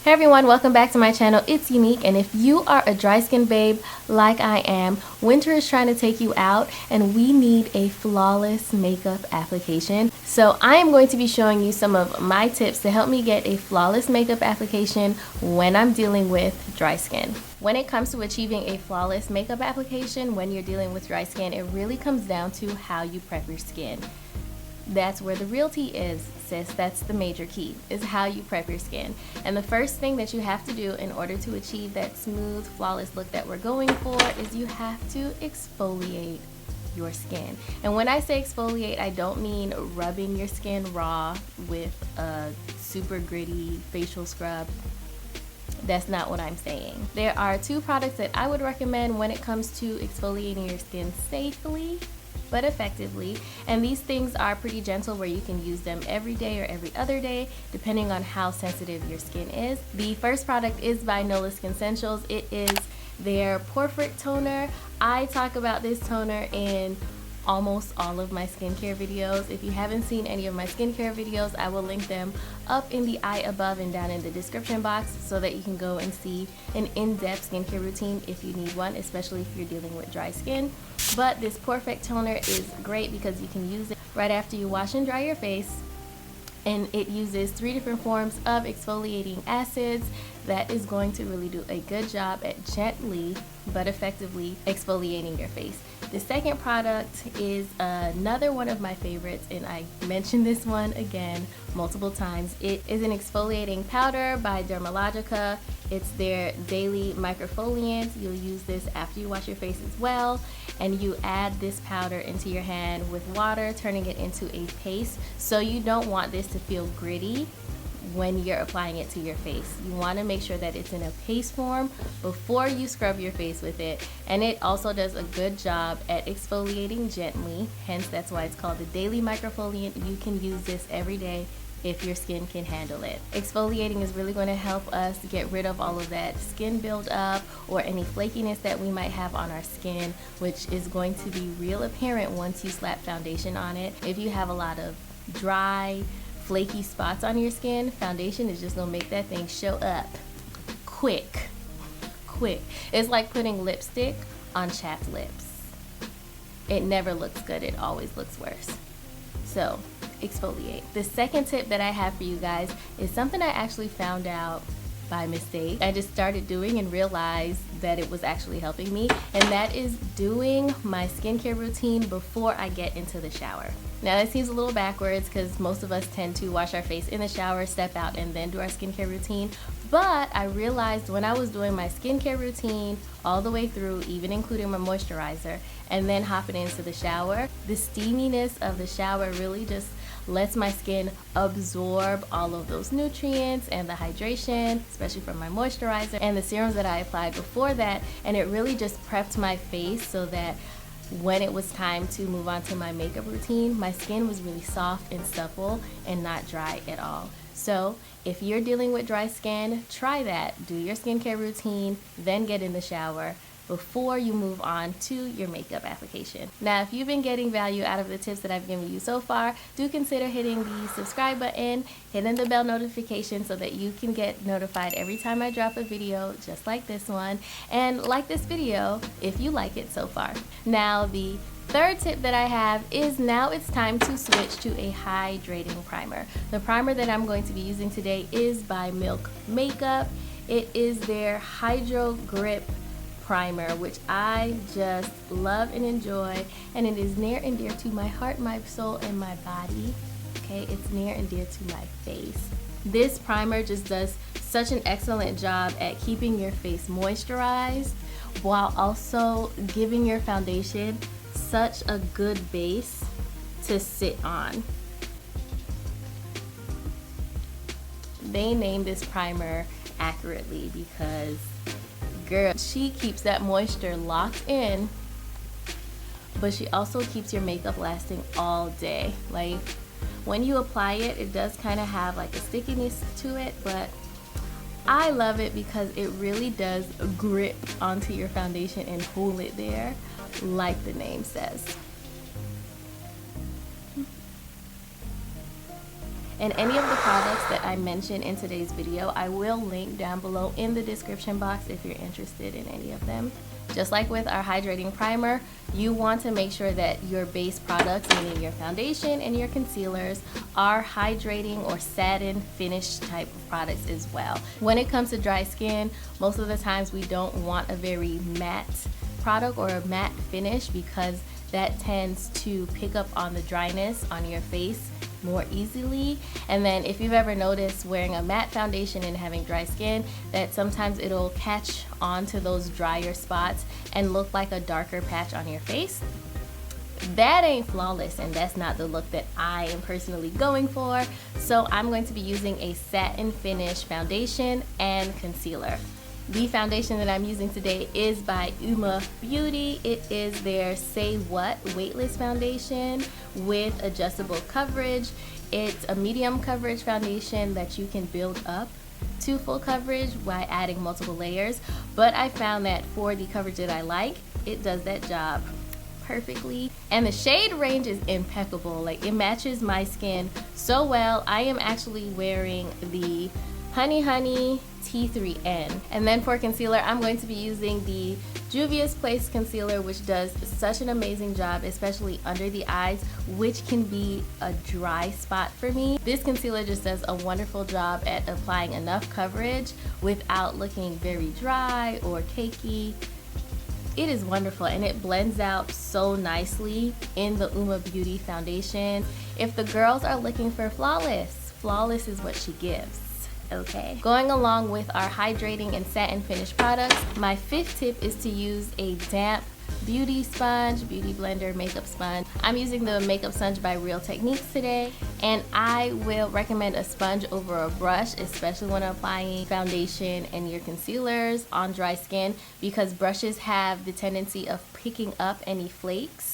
Hey everyone, welcome back to my channel. It's Unique, and if you are a dry skin babe like I am, winter is trying to take you out and we need a flawless makeup application. So I am going to be showing you some of my tips to help me get a flawless makeup application when I'm dealing with dry skin. When it comes to achieving a flawless makeup application when you're dealing with dry skin, it really comes down to how you prep your skin. That's where the real tea is, sis. That's the major key, is how you prep your skin. And the first thing that you have to do in order to achieve that smooth, flawless look that we're going for is you have to exfoliate your skin. And when I say exfoliate, I don't mean rubbing your skin raw with a super gritty facial scrub. That's not what I'm saying. There are two products that I would recommend when it comes to exfoliating your skin safely but effectively, and these things are pretty gentle where you can use them every day or every other day depending on how sensitive your skin is. The first product is by Nola Skin Essentials. It is their Porphyric Toner. I talk about this toner in almost all of my skincare videos. If you haven't seen any of my skincare videos, I will link them up in the eye above and down in the description box so that you can go and see an in-depth skincare routine if you need one, especially if you're dealing with dry skin. But this Porphyric Toner is great because you can use it right after you wash and dry your face, and it uses 3 different forms of exfoliating acids that is going to really do a good job at gently but effectively exfoliating your face. The second product is another one of my favorites, and I mentioned this one again multiple times. It is an exfoliating powder by Dermalogica. It's their daily microfoliant. You'll use this after you wash your face as well, and you add this powder into your hand with water, turning it into a paste. So you don't want this to feel gritty when you're applying it to your face. You want to make sure that it's in a paste form before you scrub your face with it, and it also does a good job at exfoliating gently, hence that's why it's called the daily microfoliant. You can use this every day if your skin can handle it. Exfoliating is really going to help us get rid of all of that skin buildup or any flakiness that we might have on our skin, which is going to be real apparent once you slap foundation on it. If you have a lot of dry, flaky spots on your skin, foundation is just gonna make that thing show up quick. It's like putting lipstick on chapped lips. It never looks good, it always looks worse. So exfoliate. The second tip that I have for you guys is something I actually found out by mistake. I just started doing and realized that it was actually helping me, and that is doing my skincare routine before I get into the shower. Now that seems a little backwards because most of us tend to wash our face in the shower, step out, and then do our skincare routine. But I realized when I was doing my skincare routine all the way through, even including my moisturizer, and then hopping into the shower, the steaminess of the shower really just lets my skin absorb all of those nutrients and the hydration, especially from my moisturizer and the serums that I applied before that, and it really just prepped my face so that when it was time to move on to my makeup routine, my skin was really soft and supple and not dry at all. So if you're dealing with dry skin, try that. Do your skincare routine, then get in the shower before you move on to your makeup application. Now, if you've been getting value out of the tips that I've given you so far, do consider hitting the subscribe button, hitting the bell notification so that you can get notified every time I drop a video just like this one, and like this video if you like it so far. Now, the third tip that I have is now it's time to switch to a hydrating primer. The primer that I'm going to be using today is by Milk Makeup. It is their Hydro Grip primer, which I just love and enjoy, and it is near and dear to my heart, my soul, and my body. Okay, it's near and dear to my face. This primer just does such an excellent job at keeping your face moisturized while also giving your foundation such a good base to sit on. They named this primer accurately because girl, she keeps that moisture locked in, but she also keeps your makeup lasting all day. Like when you apply it, it does kind of have like a stickiness to it, but I love it because it really does grip onto your foundation and hold it there like the name says. And any of the products that I mentioned in today's video, I will link down below in the description box if you're interested in any of them. Just like with our hydrating primer, you want to make sure that your base products, meaning your foundation and your concealers, are hydrating or satin finish type of products as well. When it comes to dry skin, most of the times we don't want a very matte product or a matte finish because that tends to pick up on the dryness on your face more easily. And then if you've ever noticed wearing a matte foundation and having dry skin, that sometimes it'll catch onto those drier spots and look like a darker patch on your face. That ain't flawless, and that's not the look that I am personally going for. So I'm going to be using a satin finish foundation and concealer. The foundation that I'm using today is by Uma Beauty. It is their Say What Weightless Foundation with adjustable coverage. It's a medium coverage foundation that you can build up to full coverage by adding multiple layers. But I found that for the coverage that I like, it does that job perfectly. And the shade range is impeccable. Like, it matches my skin so well. I am actually wearing the Honey T3N. And then for concealer, I'm going to be using the Juvia's Place concealer, which does such an amazing job, especially under the eyes, which can be a dry spot for me. This concealer just does a wonderful job at applying enough coverage without looking very dry or cakey. It is wonderful, and it blends out so nicely in the Uma Beauty foundation. If the girls are looking for flawless is what she gives. Okay, going along with our hydrating and satin finish products, my fifth tip is to use a damp beauty blender makeup sponge. I'm using the makeup sponge by Real Techniques today, and I will recommend a sponge over a brush, especially when applying foundation and your concealers on dry skin, because brushes have the tendency of picking up any flakes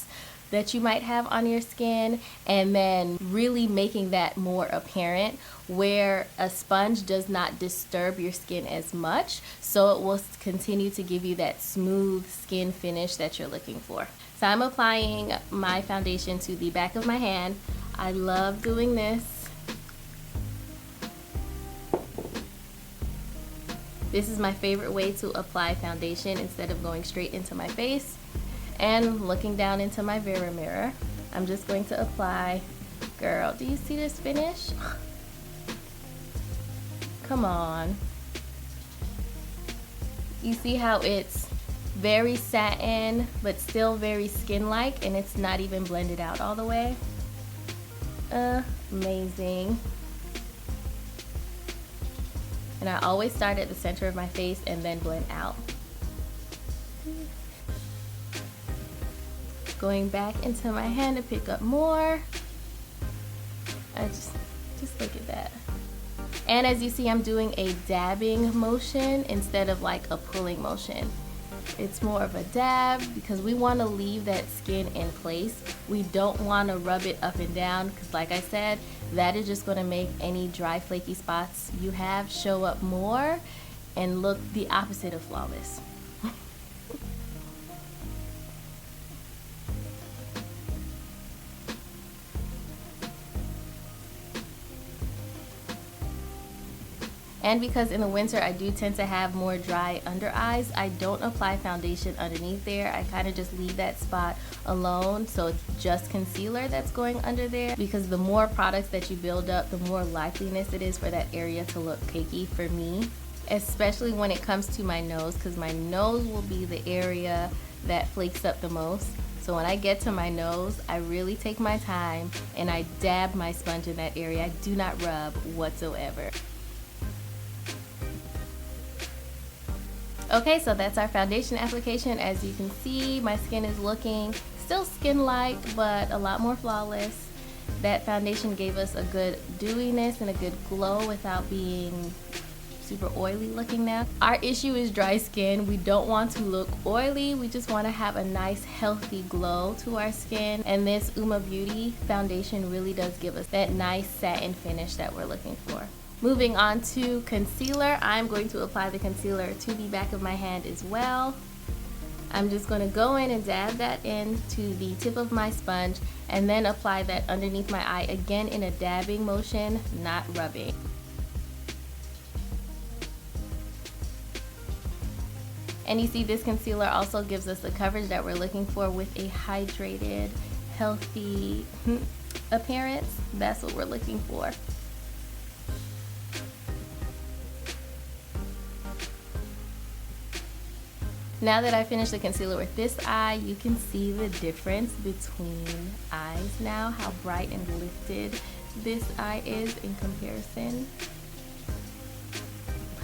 that you might have on your skin and then really making that more apparent, where a sponge does not disturb your skin as much, so it will continue to give you that smooth skin finish that you're looking for. So I'm applying my foundation to the back of my hand. I love doing this. This is my favorite way to apply foundation instead of going straight into my face and looking down into my mirror. I'm just going to apply. Girl, do you see this finish? Come on. You see how it's very satin but still very skin-like, and it's not even blended out all the way? Amazing. And I always start at the center of my face and then blend out. Going back into my hand to pick up more. I just look at that. And as you see, I'm doing a dabbing motion instead of like a pulling motion. It's more of a dab because we want to leave that skin in place. We don't want to rub it up and down because, like I said, that is just going to make any dry flaky spots you have show up more and look the opposite of flawless. And because in the winter I do tend to have more dry under eyes, I don't apply foundation underneath there. I kind of just leave that spot alone, so it's just concealer that's going under there, because the more products that you build up, the more likeliness it is for that area to look cakey for me, especially when it comes to my nose, because my nose will be the area that flakes up the most. So when I get to my nose, I really take my time and I dab my sponge in that area. I do not rub whatsoever. Okay, so that's our foundation application. As you can see, my skin is looking still skin-like, but a lot more flawless. That foundation gave us a good dewiness and a good glow without being super oily looking now. Our issue is dry skin. We don't want to look oily. We just want to have a nice healthy glow to our skin. And this Uma Beauty foundation really does give us that nice satin finish that we're looking for. Moving on to concealer, I'm going to apply the concealer to the back of my hand as well. I'm just going to go in and dab that into the tip of my sponge and then apply that underneath my eye, again in a dabbing motion, not rubbing. And you see, this concealer also gives us the coverage that we're looking for with a hydrated, healthy appearance. That's what we're looking for. Now that I finished the concealer with this eye, you can see the difference between eyes now, how bright and lifted this eye is in comparison.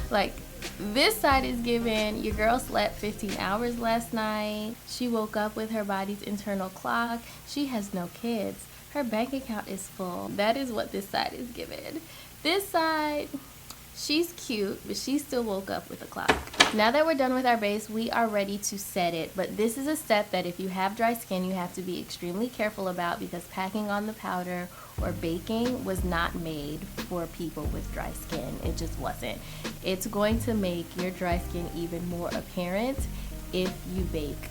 Like, this side is given, your girl slept 15 hours last night. She woke up with her body's internal clock. She has no kids. Her bank account is full. That is what this side is given. This side, she's cute, but she still woke up with a clock. Now that we're done with our base, we are ready to set it. But this is a step that if you have dry skin, you have to be extremely careful about, because packing on the powder or baking was not made for people with dry skin. It just wasn't. It's going to make your dry skin even more apparent if you bake.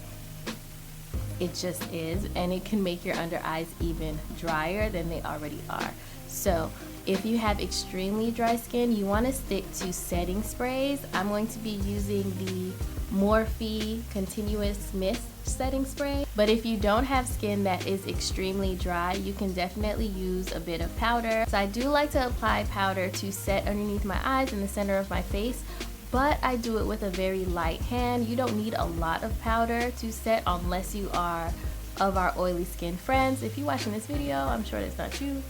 It just is, and it can make your under eyes even drier than they already are. So if you have extremely dry skin, you want to stick to setting sprays. I'm going to be using the Morphe Continuous Mist setting spray. But if you don't have skin that is extremely dry, you can definitely use a bit of powder. So I do like to apply powder to set underneath my eyes in the center of my face, but I do it with a very light hand. You don't need a lot of powder to set unless you are of our oily skin friends. If you're watching this video, I'm sure that's not you.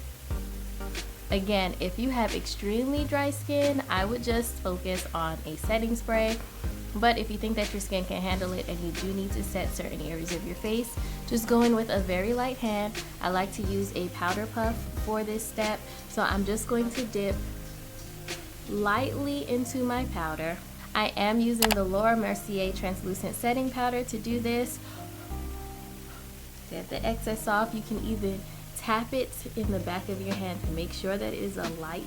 Again, if you have extremely dry skin, I would just focus on a setting spray. But if you think that your skin can handle it and you do need to set certain areas of your face, just go in with a very light hand. I like to use a powder puff for this step. So I'm just going to dip lightly into my powder. I am using the Laura Mercier translucent setting powder to do this. Get the excess off. You can either tap it in the back of your hand to make sure that it is a light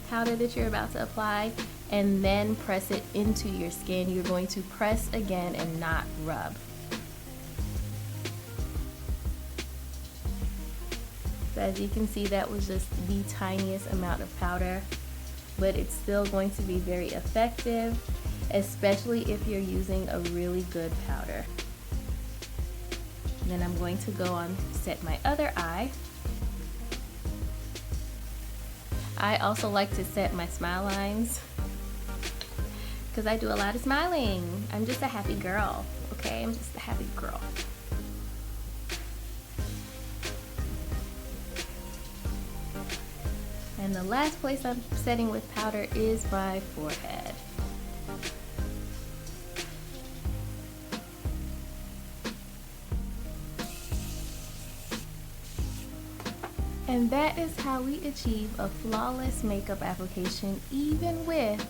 powder that you're about to apply, and then press it into your skin. You're going to press again and not rub. So as you can see, that was just the tiniest amount of powder, but it's still going to be very effective, especially if you're using a really good powder. Then I'm going to go on set my other eye. I also like to set my smile lines because I do a lot of smiling. I'm just a happy girl, okay? I'm just a happy girl. And the last place I'm setting with powder is my forehead. And that is how we achieve a flawless makeup application even with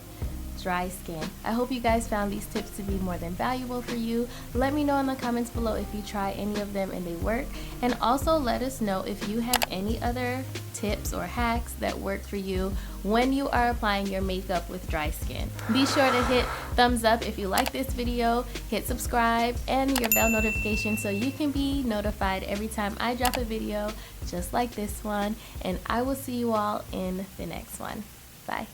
dry skin. I hope you guys found these tips to be more than valuable for you. Let me know in the comments below if you try any of them and they work. And also let us know if you have any other tips or hacks that work for you when you are applying your makeup with dry skin. Be sure to hit thumbs up if you like this video, hit subscribe and your bell notification so you can be notified every time I drop a video just like this one. And I will see you all in the next one. Bye.